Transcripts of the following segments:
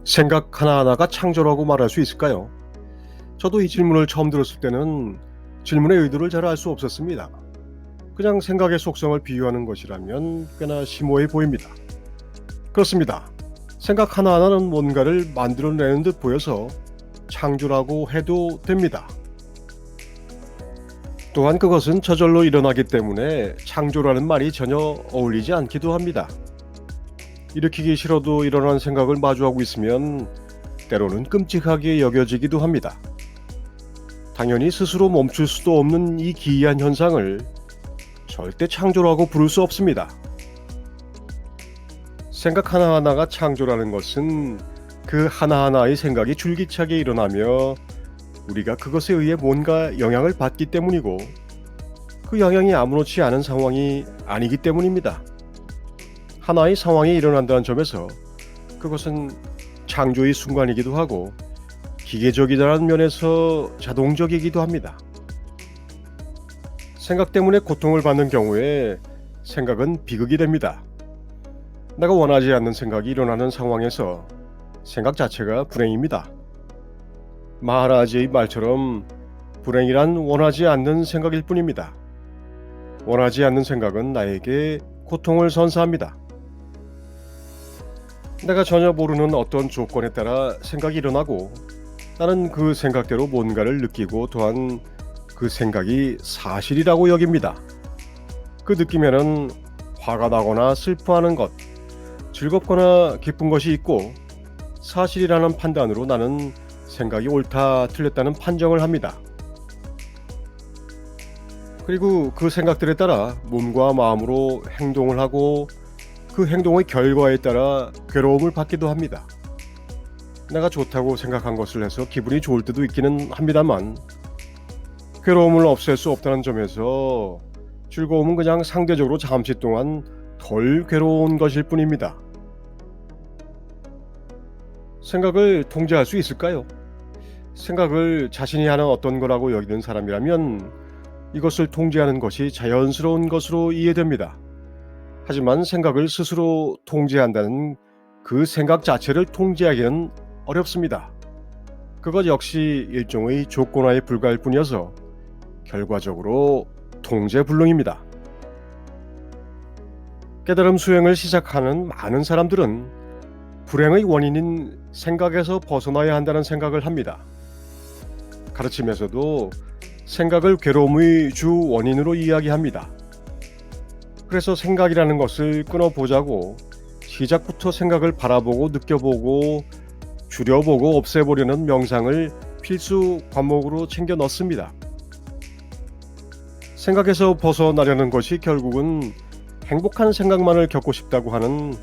생각 하나하나가 창조라고 말할 수 있을까요? 저도 이 질문을 처음 들었을 때는 질문의 의도를 잘 알 수 없었습니다. 그냥 생각의 속성을 비유하는 것이라면 꽤나 심오해 보입니다. 그렇습니다. 생각 하나하나는 뭔가를 만들어내는 듯 보여서 창조라고 해도 됩니다. 또한 그것은 저절로 일어나기 때문에 창조라는 말이 전혀 어울리지 않기도 합니다. 일으키기 싫어도 일어나는 생각을 마주하고 있으면 때로는 끔찍하게 여겨지기도 합니다. 당연히 스스로 멈출 수도 없는 이 기이한 현상을 절대 창조라고 부를 수 없습니다. 생각 하나하나가 창조라는 것은 그 하나하나의 생각이 줄기차게 일어나며 우리가 그것에 의해 뭔가 영향을 받기 때문이고, 그 영향이 아무렇지 않은 상황이 아니기 때문입니다. 하나의 상황이 일어난다는 점에서 그것은 창조의 순간이기도 하고 기계적이다는 면에서 자동적이기도 합니다. 생각 때문에 고통을 받는 경우에 생각은 비극이 됩니다. 내가 원하지 않는 생각이 일어나는 상황에서 생각 자체가 불행입니다. 마하라지의 말처럼 불행이란 원하지 않는 생각일 뿐입니다. 원하지 않는 생각은 나에게 고통을 선사합니다. 내가 전혀 모르는 어떤 조건에 따라 생각이 일어나고 나는 그 생각대로 뭔가를 느끼고 또한 그 생각이 사실이라고 여깁니다. 그 느낌에는 화가 나거나 슬퍼하는 것, 즐겁거나 기쁜 것이 있고, 사실이라는 판단으로 나는 생각이 옳다 틀렸다는 판정을 합니다. 그리고 그 생각들에 따라 몸과 마음으로 행동을 하고 그 행동의 결과에 따라 괴로움을 받기도 합니다. 내가 좋다고 생각한 것을 해서 기분이 좋을 때도 있기는 합니다만, 괴로움을 없앨 수 없다는 점에서 즐거움은 그냥 상대적으로 잠시 동안 덜 괴로운 것일 뿐입니다. 생각을 통제할 수 있을까요? 생각을 자신이 하는 어떤 거라고 여기는 사람이라면 이것을 통제하는 것이 자연스러운 것으로 이해됩니다. 하지만 생각을 스스로 통제한다는 그 생각 자체를 통제하기는 어렵습니다. 그것 역시 일종의 조건화에 불과할 뿐이어서 결과적으로 통제불능입니다. 깨달음 수행을 시작하는 많은 사람들은 불행의 원인인 생각에서 벗어나야 한다는 생각을 합니다. 가르침에서도 생각을 괴로움의 주 원인으로 이야기합니다. 그래서 생각이라는 것을 끊어보자고 시작부터 생각을 바라보고 느껴보고 줄여보고 없애보려는 명상을 필수 과목으로 챙겨 넣습니다. 생각에서 벗어나려는 것이 결국은 행복한 생각만을 겪고 싶다고 하는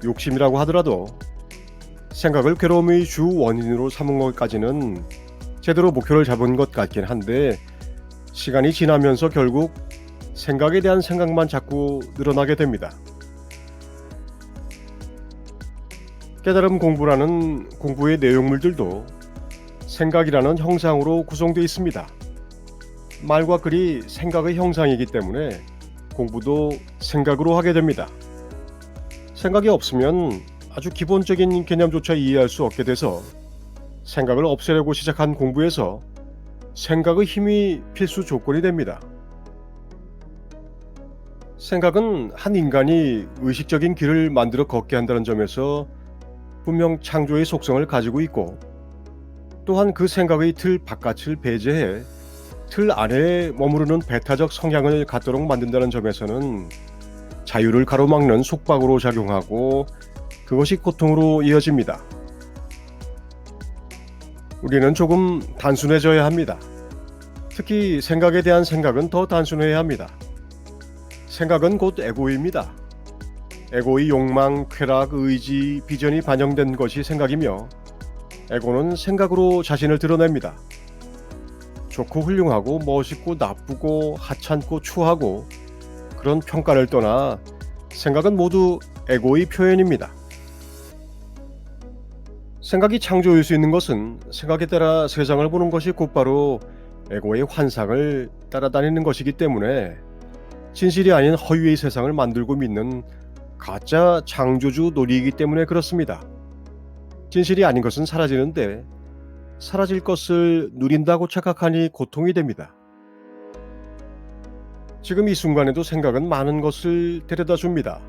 욕심이라고 하더라도 생각을 괴로움의 주 원인으로 삼은 것까지는 제대로 목표를 잡은 것 같긴 한데, 시간이 지나면서 결국 생각에 대한 생각만 자꾸 늘어나게 됩니다. 깨달음 공부라는 공부의 내용물들도 생각이라는 형상으로 구성되어 있습니다. 말과 글이 생각의 형상이기 때문에 공부도 생각으로 하게 됩니다. 생각이 없으면 아주 기본적인 개념조차 이해할 수 없게 돼서 생각을 없애려고 시작한 공부에서 생각의 힘이 필수 조건이 됩니다. 생각은 한 인간이 의식적인 길을 만들어 걷게 한다는 점에서 분명 창조의 속성을 가지고 있고, 또한 그 생각의 틀 바깥을 배제해 틀 안에 머무르는 배타적 성향을 갖도록 만든다는 점에서는 자유를 가로막는 속박으로 작용하고 그것이 고통으로 이어집니다. 우리는 조금 단순해져야 합니다. 특히 생각에 대한 생각은 더 단순해야 합니다. 생각은 곧 에고입니다. 에고의 욕망, 쾌락, 의지, 비전이 반영된 것이 생각이며, 에고는 생각으로 자신을 드러냅니다. 좋고 훌륭하고 멋있고 나쁘고 하찮고 추하고 그런 평가를 떠나 생각은 모두 에고의 표현입니다. 생각이 창조일 수 있는 것은 생각에 따라 세상을 보는 것이 곧바로 에고의 환상을 따라다니는 것이기 때문에 진실이 아닌 허위의 세상을 만들고 믿는 가짜 창조주 놀이이기 때문에 그렇습니다. 진실이 아닌 것은 사라지는데 사라질 것을 누린다고 착각하니 고통이 됩니다. 지금 이 순간에도 생각은 많은 것을 데려다 줍니다.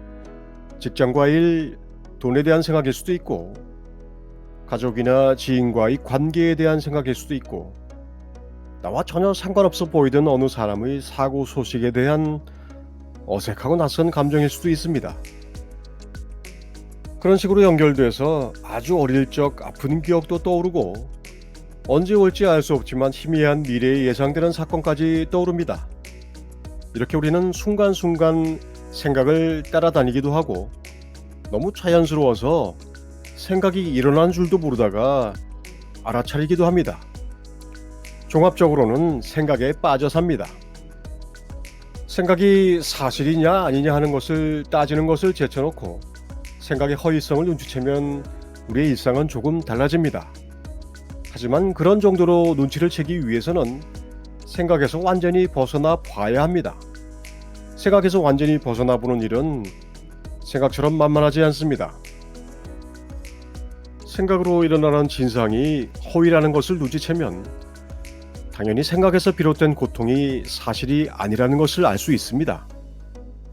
직장과 일, 돈에 대한 생각일 수도 있고, 가족이나 지인과의 관계에 대한 생각일 수도 있고, 나와 전혀 상관없어 보이던 어느 사람의 사고 소식에 대한 어색하고 낯선 감정일 수도 있습니다. 그런 식으로 연결돼서 아주 어릴 적 아픈 기억도 떠오르고, 언제 올지 알 수 없지만 희미한 미래에 예상되는 사건까지 떠오릅니다. 이렇게 우리는 순간순간 생각을 따라다니기도 하고, 너무 자연스러워서 생각이 일어난 줄도 모르다가 알아차리기도 합니다. 종합적으로는 생각에 빠져 삽니다. 생각이 사실이냐 아니냐 하는 것을 따지는 것을 제쳐놓고 생각의 허위성을 눈치채면 우리의 일상은 조금 달라집니다. 하지만 그런 정도로 눈치를 채기 위해서는 생각에서 완전히 벗어나 봐야 합니다. 생각에서 완전히 벗어나 보는 일은 생각처럼 만만하지 않습니다. 생각으로 일어나는 진상이 허위라는 것을 눈치채면 당연히 생각에서 비롯된 고통이 사실이 아니라는 것을 알 수 있습니다.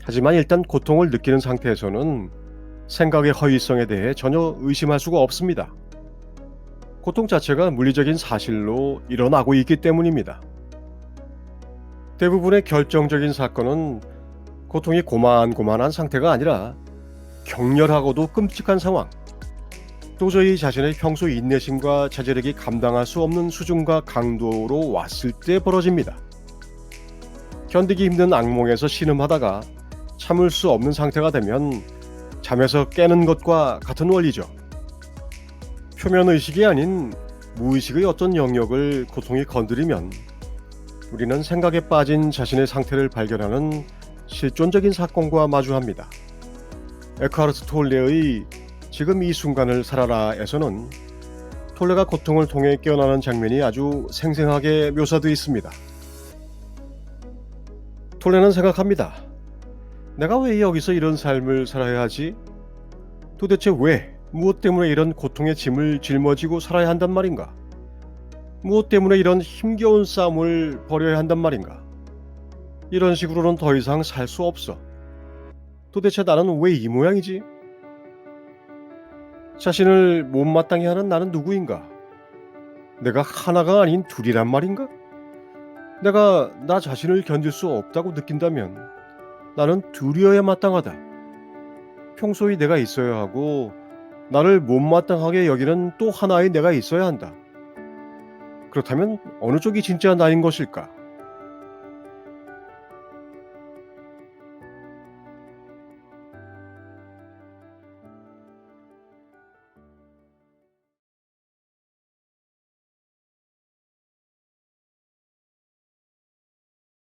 하지만 일단 고통을 느끼는 상태에서는 생각의 허위성에 대해 전혀 의심할 수가 없습니다. 고통 자체가 물리적인 사실로 일어나고 있기 때문입니다. 대부분의 결정적인 사건은 고통이 고만고만한 상태가 아니라 격렬하고도 끔찍한 상황, 도저히 자신의 평소 인내심과 자제력이 감당할 수 없는 수준과 강도로 왔을 때 벌어집니다. 견디기 힘든 악몽에서 신음하다가 참을 수 없는 상태가 되면 잠에서 깨는 것과 같은 원리죠. 표면의식이 아닌 무의식의 어떤 영역을 고통이 건드리면 우리는 생각에 빠진 자신의 상태를 발견하는 실존적인 사건과 마주합니다. 에크하르트 톨레의 지금 이 순간을 살아라에서는 톨레가 고통을 통해 깨어나는 장면이 아주 생생하게 묘사되어 있습니다. 톨레는 생각합니다. 내가 왜 여기서 이런 삶을 살아야 하지? 도대체 왜, 무엇 때문에 이런 고통의 짐을 짊어지고 살아야 한단 말인가? 무엇 때문에 이런 힘겨운 싸움을 벌여야 한단 말인가? 이런 식으로는 더 이상 살 수 없어. 도대체 나는 왜 이 모양이지? 자신을 못마땅해 하는 나는 누구인가? 내가 하나가 아닌 둘이란 말인가? 내가 나 자신을 견딜 수 없다고 느낀다면 나는 둘이어야 마땅하다. 평소에 내가 있어야 하고 나를 못마땅하게 여기는 또 하나의 내가 있어야 한다. 그렇다면 어느 쪽이 진짜 나인 것일까?